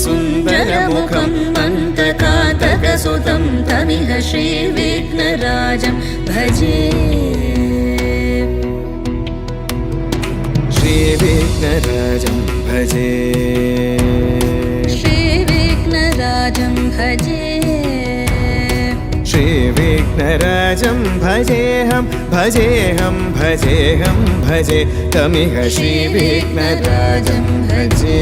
सुन्दरमुखं मन्तकातकसुतं तमिह श्रीविघ्नराजं भजे श्रीविघ्नराजं भजे श्रीविघ्नराजं भजे श्रीविघ्नराजं भजेऽहं भजेऽहं भजेऽहं भजे तमिह श्रीविघ्नराजं भजे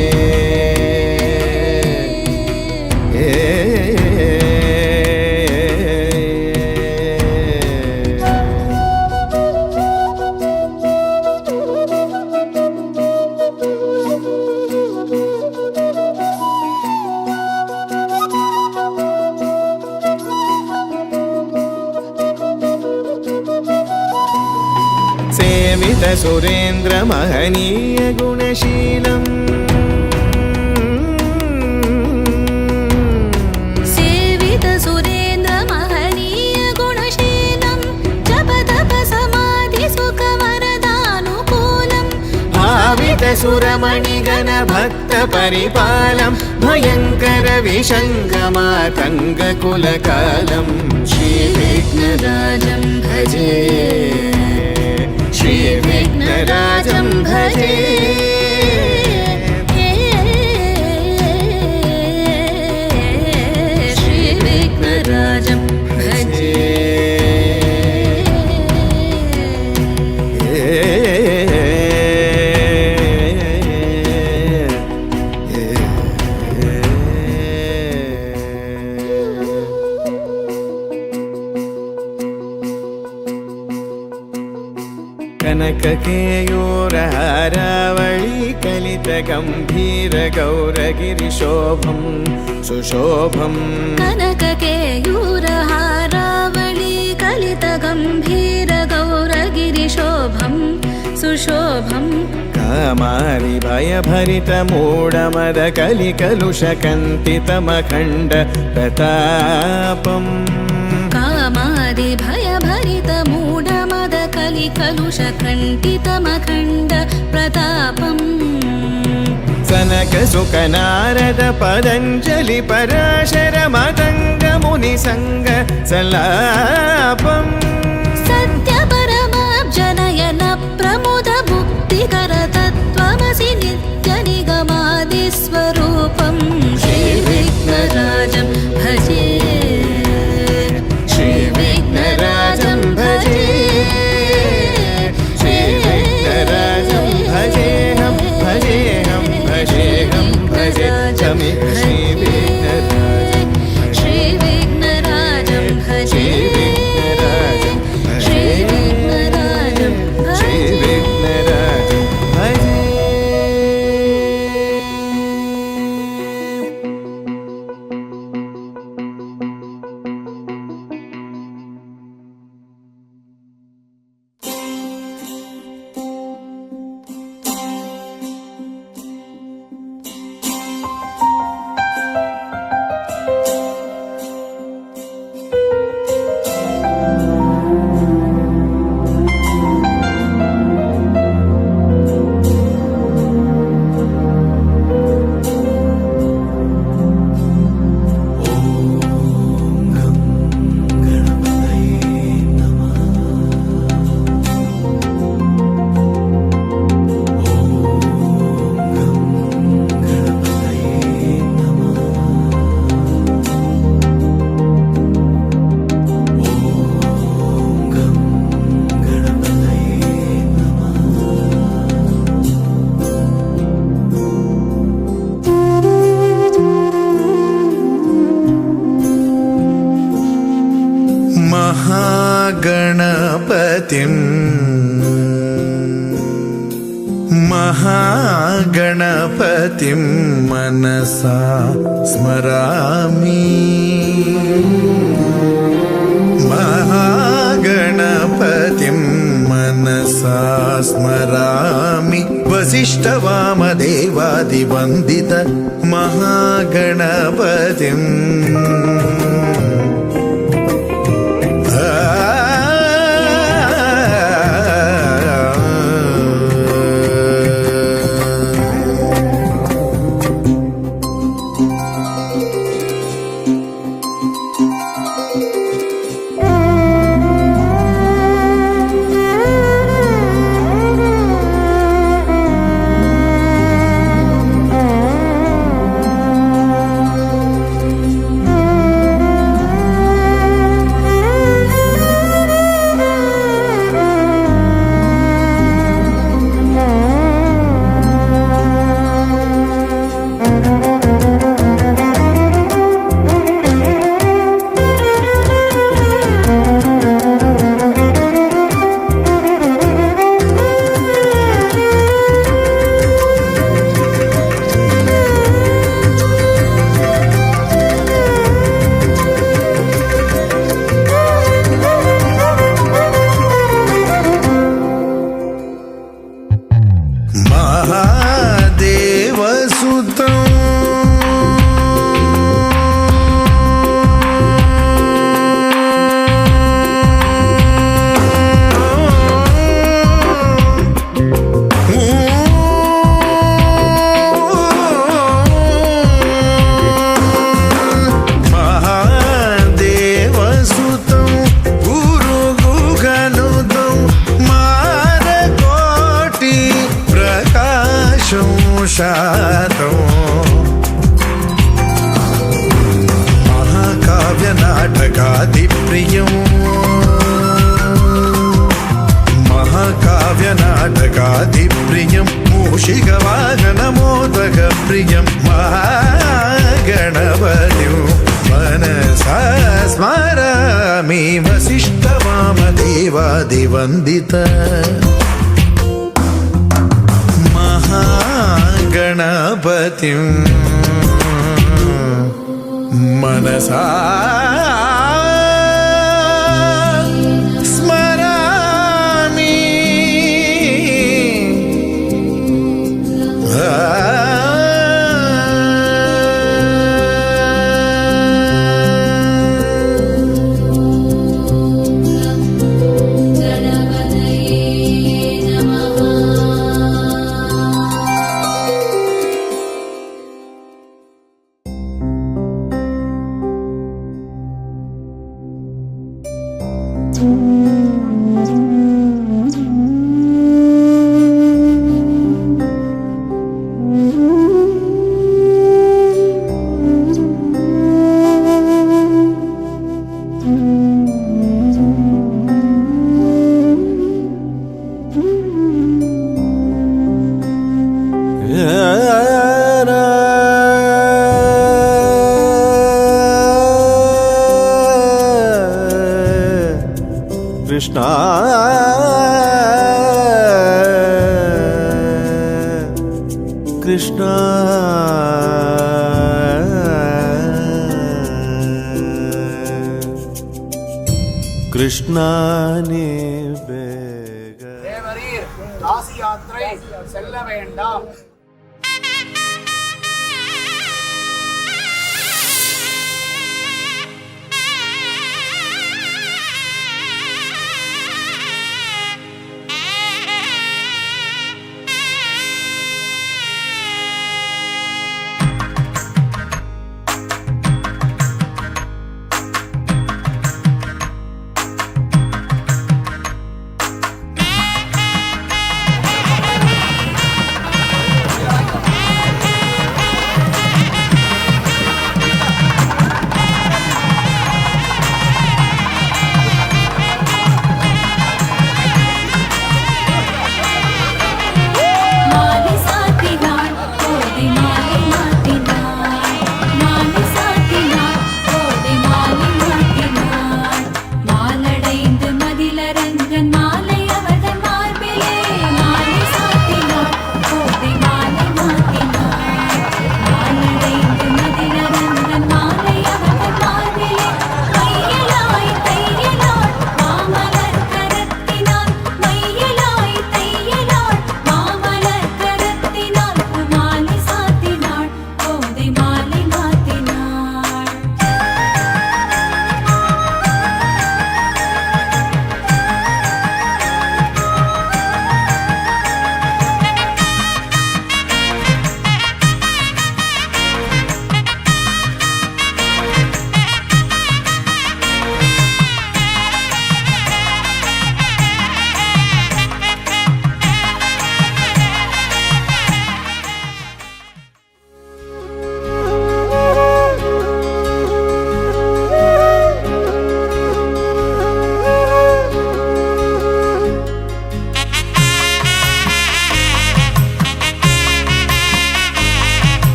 सुरेन्द्र महनीय गुणशीलम् सेवित सुरेन्द्र महनीय गुणशीलं जप तप समाधि सुख वरदानुकूलम् भावित सुरमणिगण भक्त परिपालं भयंकर विशङ्गमातङ्ग कुलकालं श्रीविघ्नराजं भजे श्रीविघ्नराजं भजे श्रीविघ्नराजं भजे कनककेयूरहारावळी कलितगम्भीरगौरगिरिशोभं सुशोभं कनककेयूरहारावळी कलितगम्भीरगौरगिरिशोभं सुशोभं कामारि भयभरितमूढमदकलिकलुषकन्तितमखण्ड प्रतापम् कामादि भयभरितमूढमदकलिकलुषकण्टितमखण्ड प्रतापम् सनकसुकनारद पतञ्जलि पराशर मतङ्ग मुनिसङ्ग सलापम् सत्यपरमाब्जनयन प्रमुद मुक्तिकर तत्त्वमसि नित्यनिगमादिस्वरूपं श्रीविघ्नराजं भजे श्रीविघ्नराजं भजे श्रीविघ्नराजं भजेऽहं भजेऽहं भजेऽहं भजे तमिह श्रीविघ्नराजं श्रीविघ्नराजं भजे श्रीविघ्नराजं श्रीविघ्नराजं भजे महागणपतिं मनसा स्मरामि महागणपतिं मनसा स्मरामि वसिष्ठवामदेवादिवन्दित महागणपतिम् नाटकादिप्रियम् महाकाव्यनाटकादिप्रियं मूषिकवाहनमोदकप्रियं महागणपतिं मनसा स्मरामि वसिष्ठवामदेवादिवन्दित महागणपतिं मनसा स्मरामि कृष्ण कृष्ण कृष्णाने தேவரீர் காசி யாத்திரை செல்ல வேண்டாம்.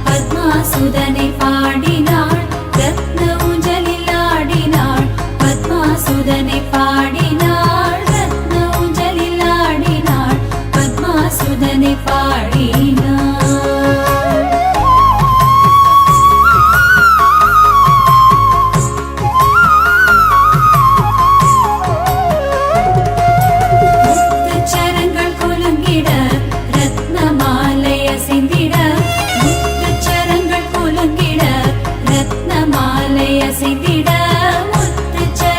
பத்மாசுதனை பாடினாள், ரத்ன ஊஞ்சலில் ஆடினாள். பத்மாசுதனை பாடினாள், ரத்ன ஊஞ்சலில் ஆடினாள். பத்மாசுதனை பாடினாள். முத்துச்சரங்கள் குலுங்கிட, ரத்ன மாலை அசைந்திட. முத்துச்சரங்கள் குலுங்கிட, ரத்ன மாலை அசைந்திட. முத்துச்சரங்கள்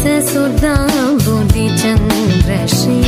ससुदां बुद्धिचन्द्रश्री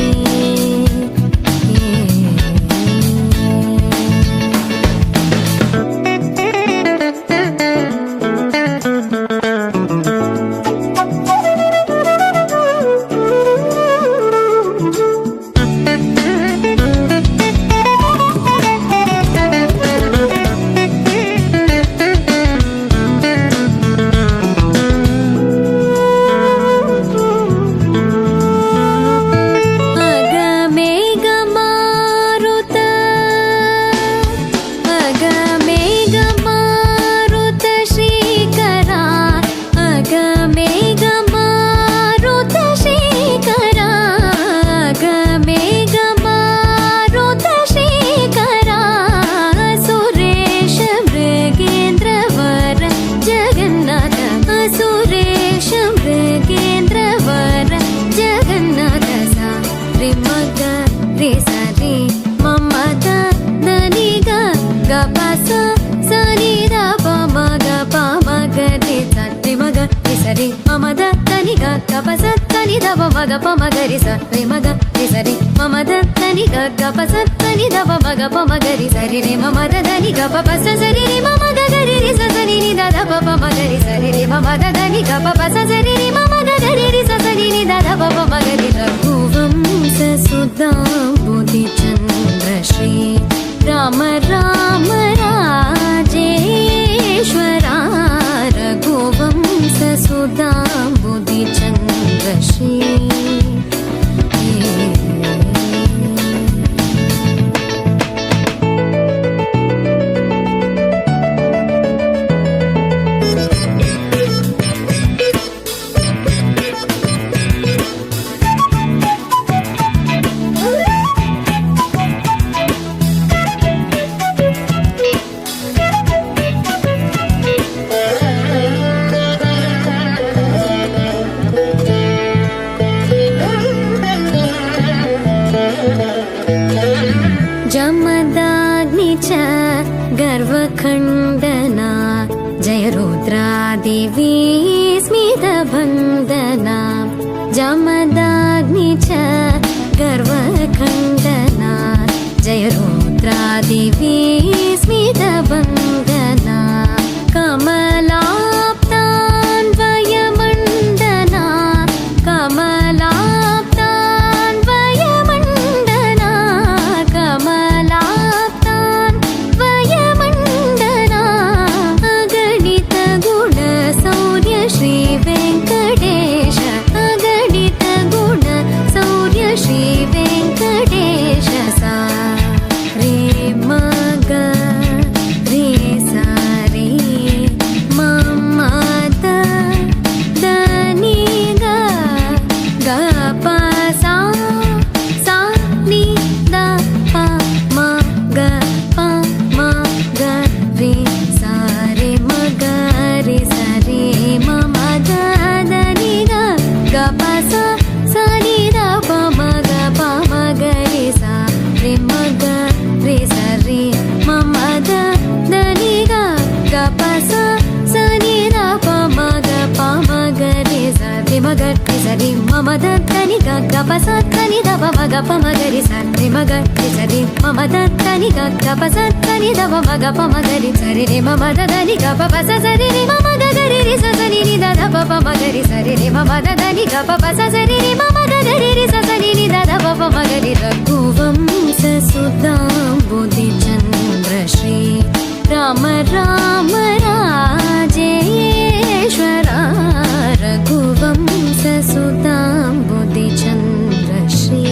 राम राम राजेश्वरा रघुवंश सुधा बुद्धिचन्द्रश्री जमदाग्नि च गर्वखण्डना जय रुद्रादेवी स्मितभन्दना जमदाग्नि च गर्वखण्डना जय रुद्रादेवी स्मितभन्दना कमलाप्तान्वयमण्डना कमलाप्तान्वयमण्डना कमलाप्तान्वयमण्डना अगणित गुणशौर्य श्री वेङ्कटेश अगणित गुणशौर्य श्री वेङ्कटेश सा रे मग रे सा रे मम द नी ग ग प सा सा नि द प म ग प म ग रे सा रे म ग रे सा रे मम द नि ग ग प सा सा नि द प म ग प म ग रे सा रे म ग रे सा रे मम द नि ग ग प सा सा नि द प म ग प म ग रे सा रे म ग रे सा रे मम द नि ग ग प सा नि द प म ग प म ग रे सा रे म ग रे सा रे मम द नि ग ग प सा नि द प म ग प म ग रे सा रे रे मम द नि ग प प सा सा रे रे मम ग ग रे रे सा सा नि द द प प म ग रे सा रे रे मम द नि ग प प सा सा रे रे मम ग ग रे रे सा सा नि द द प प म ग रे रघुवंश सुधा बुद्धिचन्द्रश्री राम राम राजेश्वरा रघुवंश सुधा बुद्धिचन्द्रश्री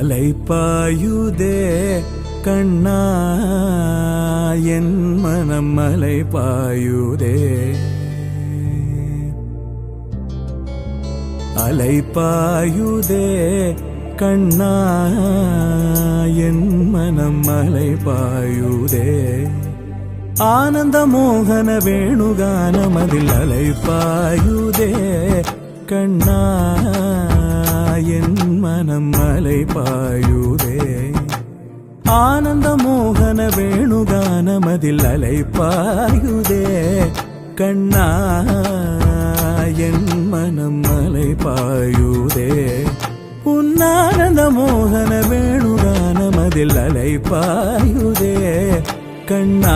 அலைப்பாயுதே கண்ணா என் மனம் அலைப்பாயுதே அலைப்பாயுதே கண்ணா என் மனம் அலைப்பாயுதே ஆனந்த மோகன வேணுகானமதில் அலைப்பாயுதே கண்ணா என் மனம் அலைப்பாயுதே ஆனந்த மோகன வேணுகானமதில் அலைப்பாயுதே கண்ணா என் மனம் அலைப்பாயுதே உன்னானந்த மோகன வேணுகானமதில் அலைப்பாயுதே கண்ணா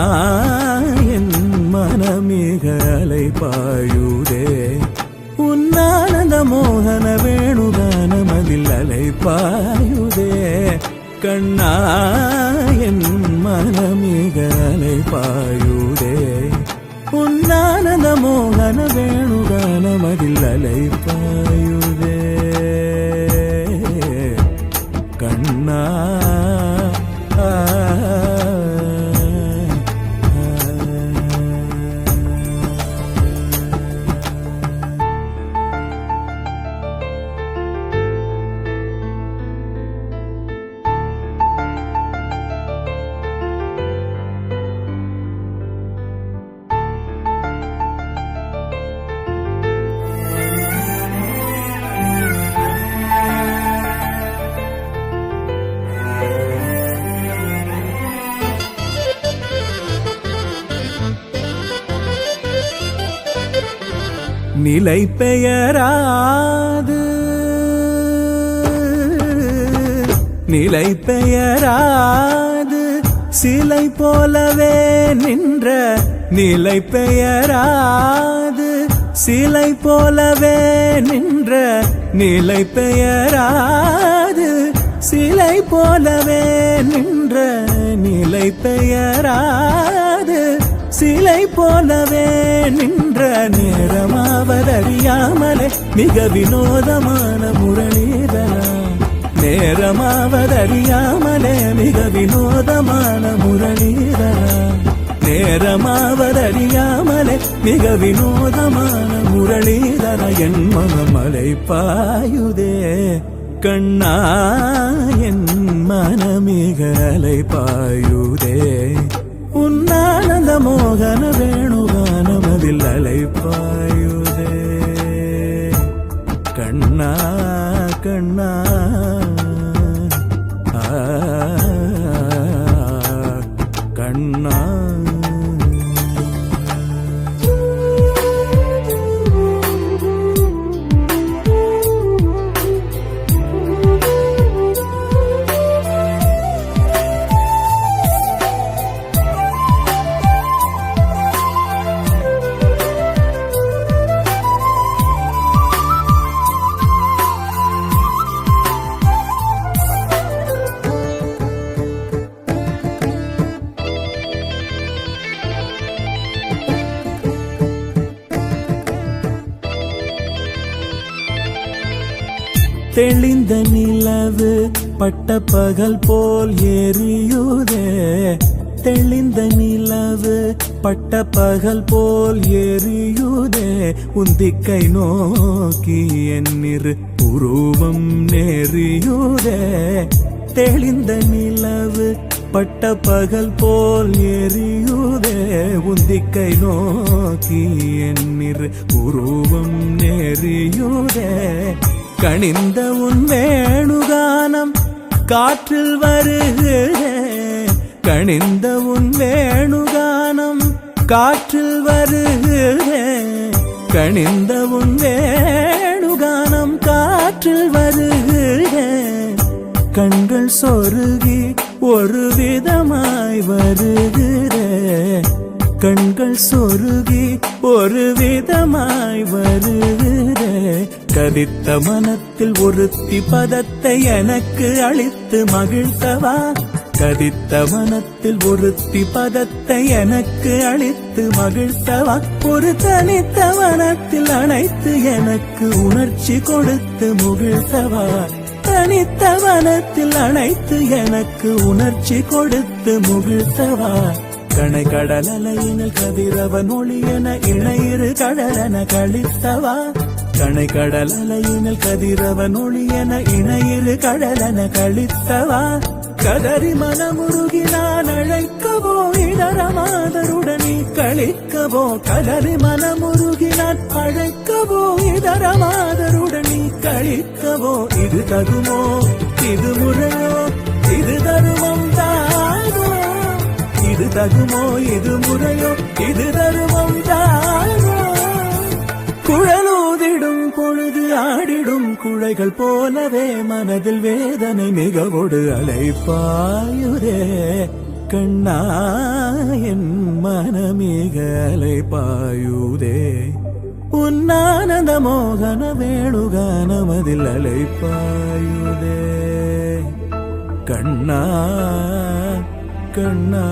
என் மனமிக அலைப்பாயுதே உன்னானந்த மோகன வேணுகானமதில் அலைப்பாயுதே கண்ணா என் மனமிக அலைப்பாயுதே உன்னானந்த மோகன வேணுகானமதில் அலைப்பாயுதே கண்ணா நிலை பெயராது நிலை பெயராது சிலை போலவே நின்ற நிலை பெயராது சிலை போலவே நின்ற நிலை பெயராது சிலை போலவே நின்ற நிலை பெயராது சிலை போலவே நின்ற நேரமாவதறியாமலே மிக வினோதமான முரளிதரா நேரமாவதறியாமலே மிக வினோதமான முரளிதரா நேரமாவதறியாமலே மிக வினோதமான முரளிதரா என் மனம் அலைப்பாயுதே கண்ணா என் மனமிக அலைப்பாயுதே உன்னானந்த மோகன வேணுகானமதில் அலைப்பாயுதே கண்ணா கண்ணா கண்ணா தெளிந்த நிலவு பட்ட பகல் போல் எரியுதே தெளிந்த நிலவு பட்ட பகல் போல் எரியுதே உந்திக்கை நோக்கி என்னிரு உருவம் நெறியுதே தெளிந்த நிலவு பட்ட பகல் போல் எரியுதே உந்திக்கை நோக்கி என்னிரு உருவம் நெறியுதே கனிந்த உன் வேணுகானம் காற்றில் வருகிறே கனிந்த உன் வேணுகானம் காற்றில் வருகிறே கனிந்த உன் வேணுகானம் காற்றில் வருகிறே கண்கள் சொருகி ஒரு விதமாய் வருகிறே கண்கள் சொருகி ஒரு விதமாய் வருகிறே கதித்த மனத்தில் ஒருத்தி பதத்தை எனக்கு அளித்து மகிழ்த்தவா கதித்த மனத்தில் ஒருத்தி பதத்தை எனக்கு அளித்து மகிழ்த்தவா ஒரு தனித்த மனத்தில் அனைத்து எனக்கு உணர்ச்சி கொடுத்து முகிழ்த்தவா தனித்த வனத்தில் அணைத்து எனக்கு உணர்ச்சி கொடுத்து முகிழ்த்தவா கணை கடல் அலையினில் கதிரவன் ஒளி என இணையிரு கடலென கழித்தவா கணை கடல் அலையினில் கதிரவன் ஒளி என இணையிரு கடலென கழித்தவா கதறி மனமுருகி நான் அழைக்கவோ இடர மாதருடன் நீ கழிக்கவோ கதறி மனமுருகி நான் அழைக்கவோ இதர மாதருடன் நீ கழிக்கவோ இது தகுமோ இது முறையோ இது தருமம் தானோ இது தகுமோ இது முறையோ இது தருமம் தானோ குழலூதிடும் பொழுது ஆடிடும் குழைகள் போலவே மனதில் வேதனை மிகவொடு அலைப்பாயுதே கண்ணா என் மனமிக அலைப்பாயுதே உன்னானந்த மோகன வேணுகானமதில் அலைப்பாயுதே கண்ணா கண்ணா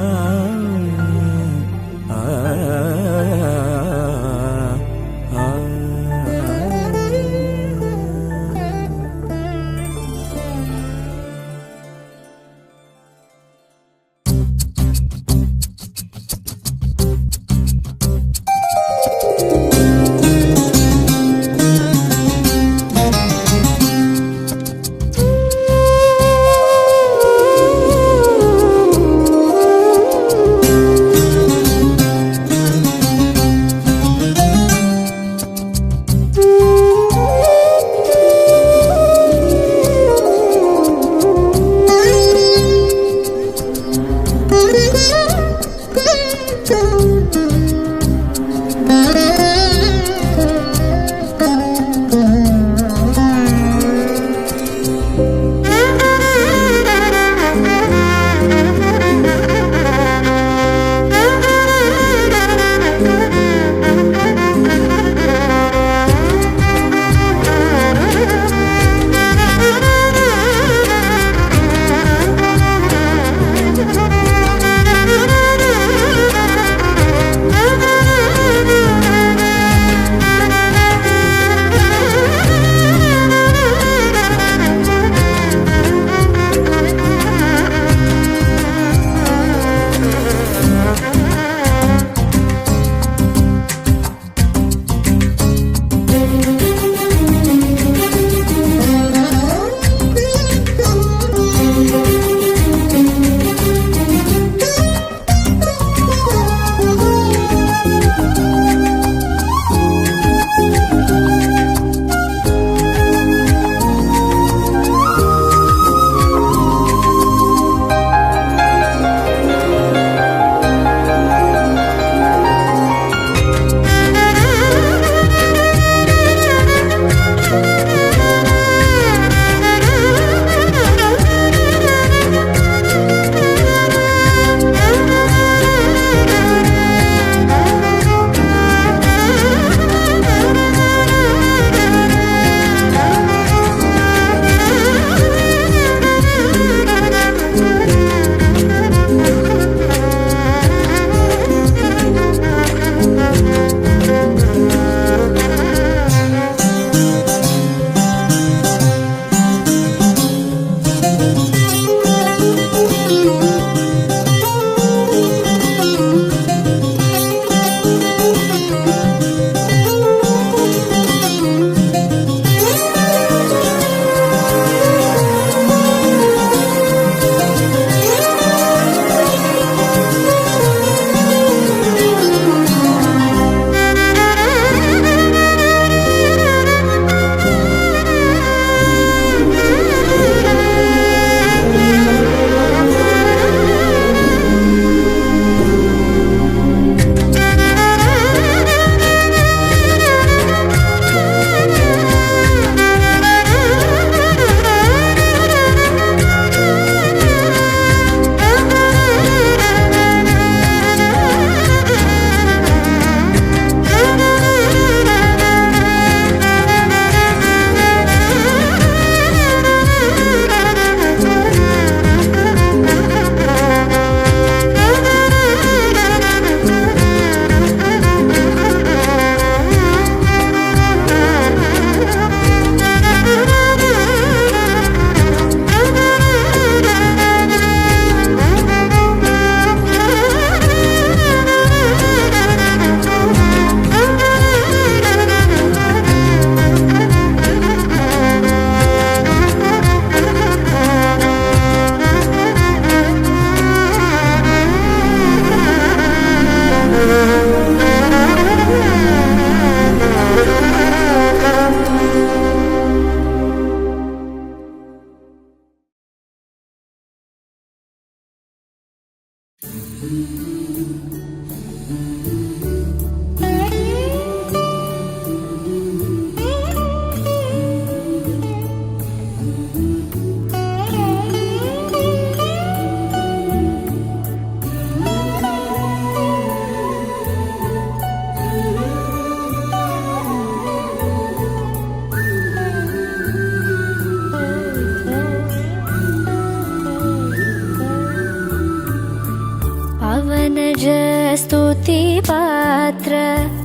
स्तुतिपात्र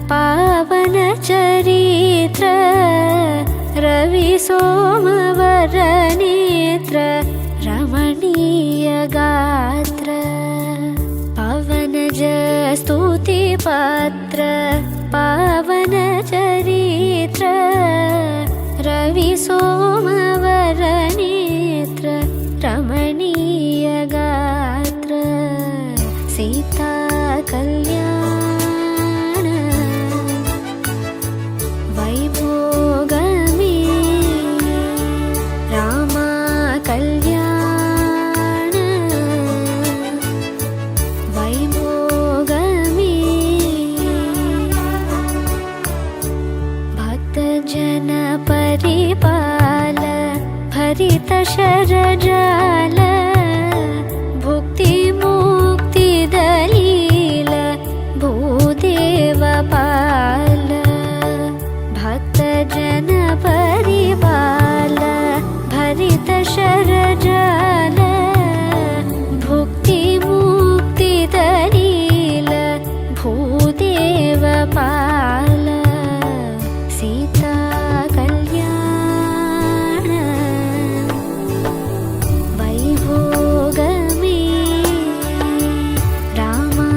पावनचरित्र रविसोमवरनेत्र रमणीयगात्र पवनज स्तुतिपात्र पावनचरित्र रविसोमवरनेत्र रमणीयगात्र सीता कल्याण वैभोगमे रामा कल्याण वैभोगमे भक्तजन परिपाल भरित शरजाल भुक्तिमुक्तिदलील भूदेवपाल भक्तजन परिपाल भरित शरजाल भुक्तिमुक्तिदलील भूदेवपाल सीता कल्याण वैभोगमे रामा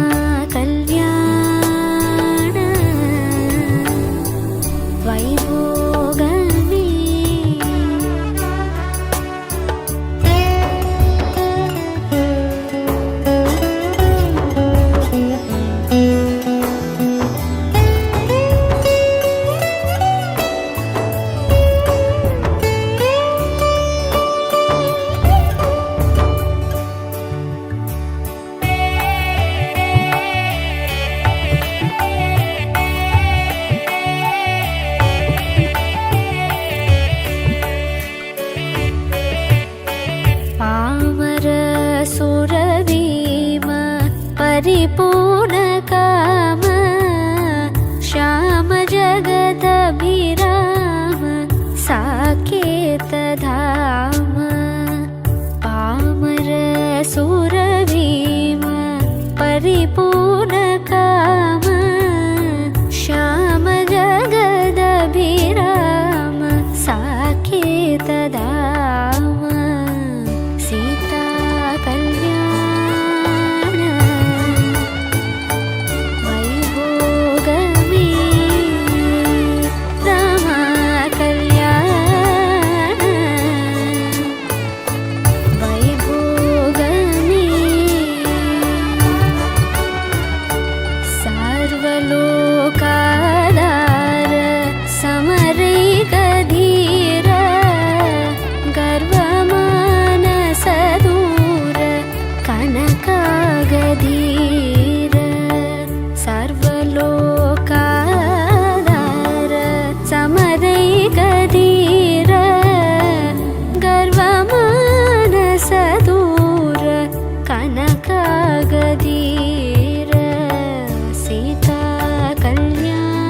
कल्याण वैभोगमे पामर सुरवीम परिपूर्णकाम श्याम जगदभिराम साकेतधाम पामर सुरवीम परिपूर्णकाम श्याम जगदभिराम साकेतधाम सीता कल्याण वैभोगमे रामा कल्याण वैभोगमे सर्वलोकाधार समरैकधीर गर्वमानसदूर कनकागधीर सर्वलोकाधार समरैकधीर गर्वमानसदूर कनकागधीर सीता कल्याण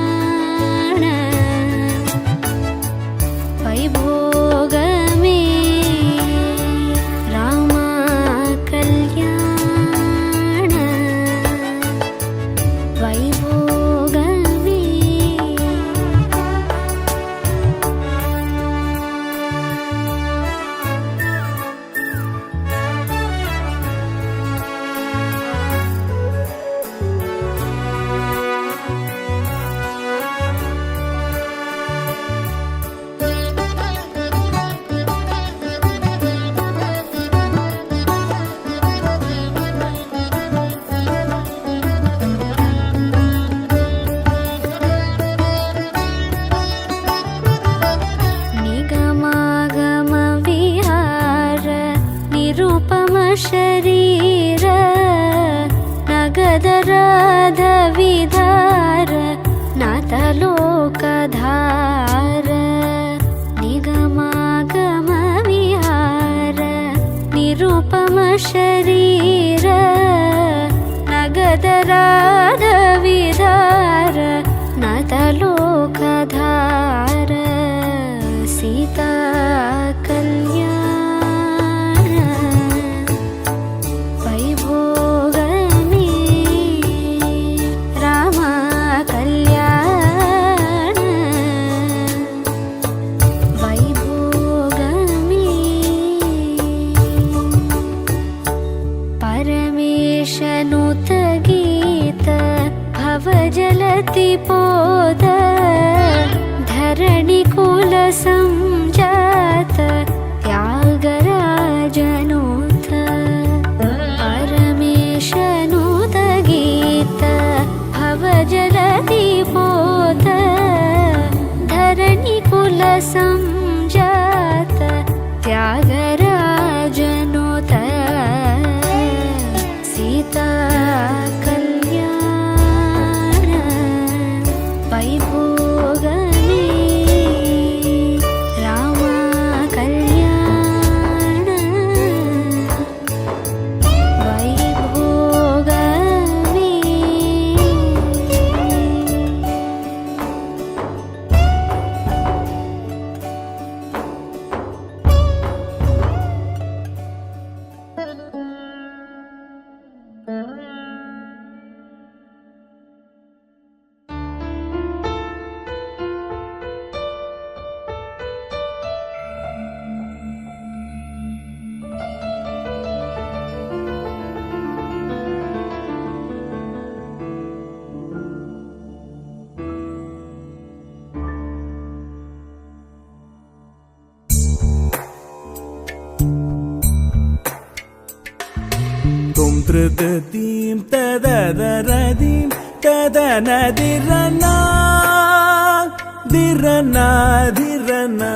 भवजलति पोद धरणि कुल संजात त्यागराजनूत परमेशनुत गीत भवजलति पोद धरणि कुल संजात त्यागराजनूत सीता कल्याण वैभोगमे राम कल्याण वैभोगमे तुम त्रदतीं तददरदीं तदनदिरना दिरना दिरना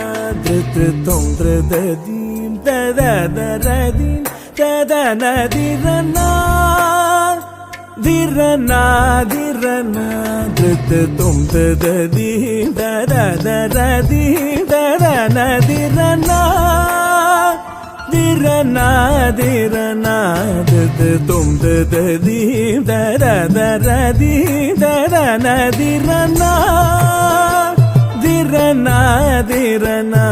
धृतृतं त्रदतीं तददरदीं तदनदिरना दिरना दिरना धृतृतं तददीं तददरदीं तदनदिरना दिरना दिरना धृतृतं तददीं तददरदीं तदनदिरना दिरना दिरना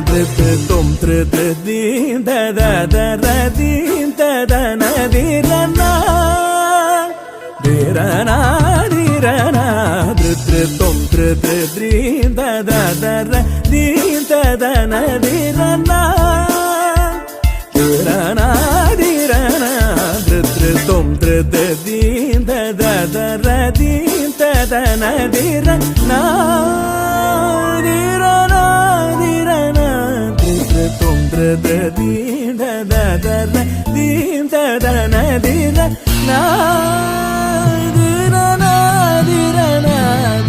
धृतृतं तददीं तददरदीं तदनदिरना दिरना दिरना धृतृतं तददीं तददरदीं तदनदिरना दिरना दिरना धृतृतं तददीं तददरदीं तदनदिरना दिरना दिरना धृतृतं तददीं तददरदीं तदनदिरना दिरना दिरना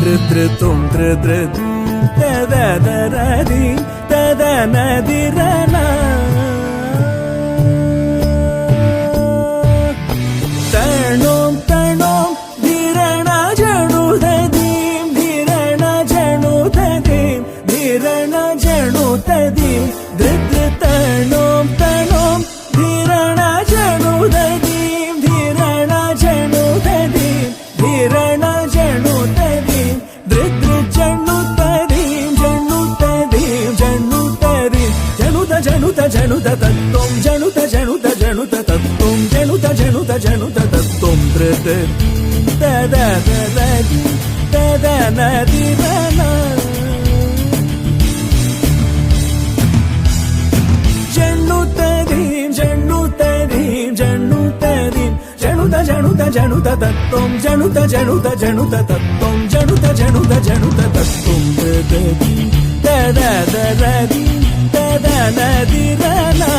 धृतृतं तददीं तददरदीं तदनदिरना तणों तणों धीरणा जणुददीं धीरणा जणुददीं धीरणा जणुददीं धृतृतणों तणों धीरणा जणुददीं धीरणा जणुददीं धीरणा जणुददीं धृतृजणुददीं जणुददीं जणुददीं जणुद जणुद जणुद तत्त्वं जणुद जणुद जणुद तत्त्वं जणुद जणुद जणुद तत्त्वं तददीं तददरदीं तदनदिरना जणुददीं जणुददीं जणुददीं जणुद जणुद जणुद तत्त्वं जणुद जणुद जणुद तत्त्वं जणुद जणुद जणुद तत्त्वं तददीं तददरदीं तदनदिरना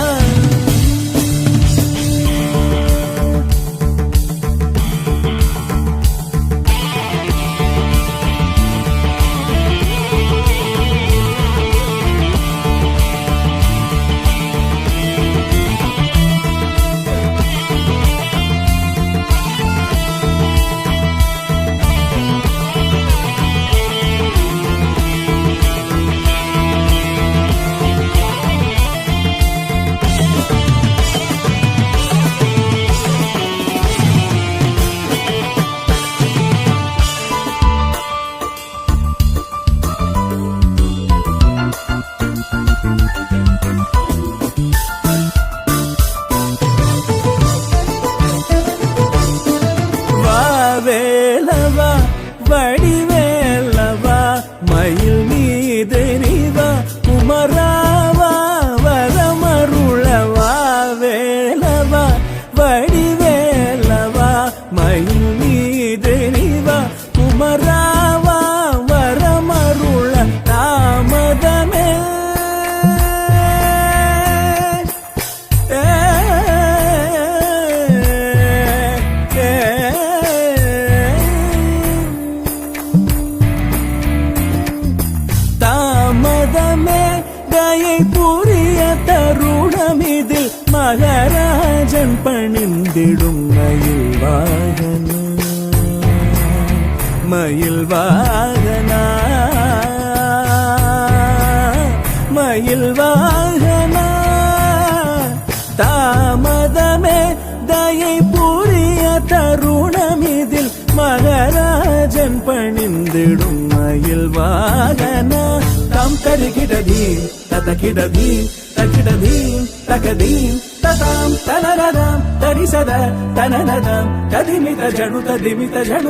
வேலவா வடிவேலவா மயில் மீதனிவா குமராவா வரமருளவா வேலவா வடிவேலவா மயில் மீதனிவா புரிய தருணமிதில் மகராஜன் பணிந்திடும் மயில் வாகனா மயில் வாகனா மயில் வாகனா தாமதமே தயை புரிய தருணமிதில் மகராஜன் பணிந்திடும் மயில் வாகனா தாம் தருகிடதீம் ததகிடதீம் தகிடதீம் தகதீம் ததாம் தனரதாம் தரிசத தனனதாம் ததிமித ஜணு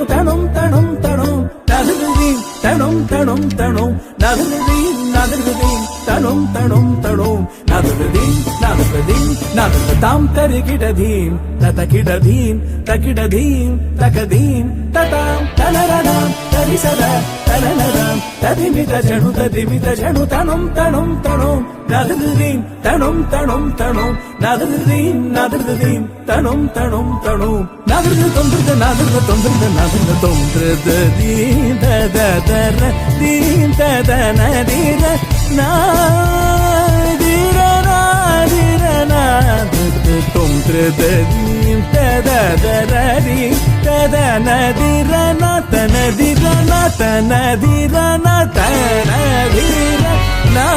தணும் தணும் தணும் நதுதீம் தணும் தணும் தணும் நதுதீம் நதுதீம் தணும் தணும் தணும் நதுதீம் நதுதீம் நதுதாம் தருகிடதீம் ததகிடதீம் தகிடதீம் தகதீம் ததாம் தனரதாம் தரிசத தனனதாம் ததிமித ஜணு தணும் தணும் தணும் நதுதீம் தணும் தணும் தணும் நதுதீம் நதுதீம் தணும் தணும் தணும் நதுது தொந்திருத நதுது தொந்திருத நதுது தொந்திருத தீம் ததர தீம் ததனதிர நாதிர நாதிர நாதுது தொந்திருத தீம் ததர தீம் ததனதிர நதனதிர நதனதிர நதனதிர நா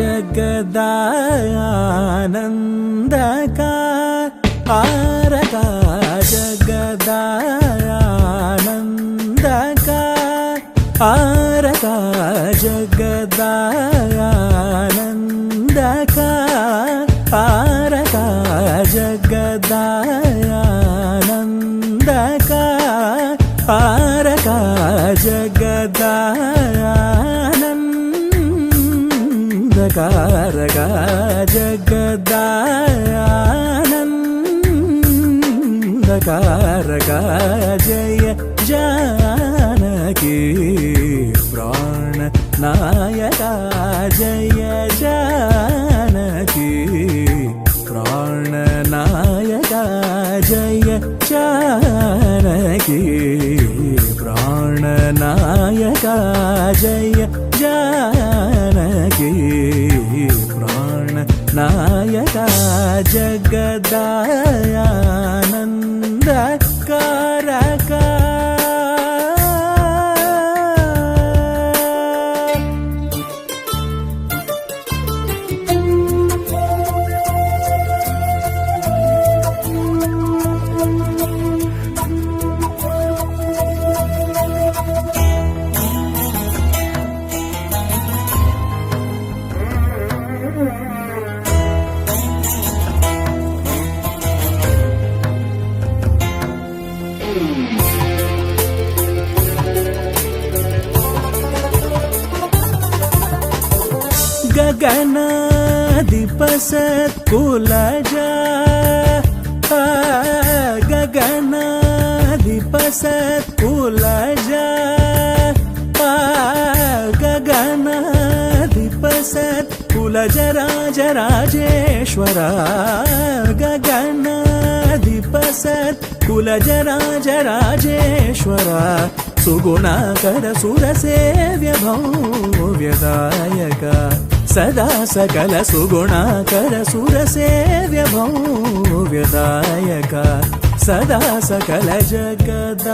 ಜಗದಾನಂದಕ ಆರಕ ಜಗದಾನಂದಕ ಆರಕ ಜಗದಾನಂದಕ ಆರಕ ಜಗದಾನಂದಕ ಆರಕ ಜಗದಾನಂದಕಾರಕ ಜಗದಾನಂದಕಾರಕ ಜಯ जानकी प्राण नायक जय जानकी प्राण नायक जय जानकी प्राण नायक जय जानकी प्राण नायक जगदानंदकारक गगनाधिपसत्कुलज गगनाधिपसत्कुलज गगनाधिपसत्कुलज राजराजेश्वर गगनाधिपसत्कुलज राजराजेश्वर सुगुणाकर सुरसेव्य भव्यदायक सदा सकल सुगुणाकर सुरसेव्य भव्यदायक सदा सकल जगदानंदकारक